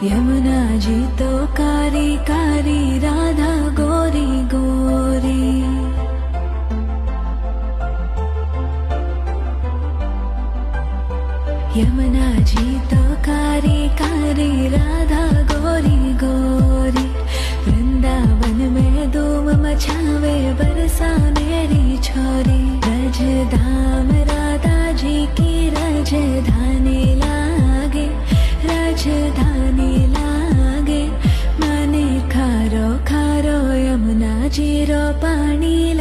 यमुना जी तो कारी कारी, राधा गोरी गोरी। यमुना जी तो कारी कारी, राधा गोरी गोरी। वृंदावन में धूम मचावे, बरसा मेरी छोरी। रजधाम राधा जी की रजधानी लागे, रजधानी लागे। माने खारो खारो यमुना जी रो पानी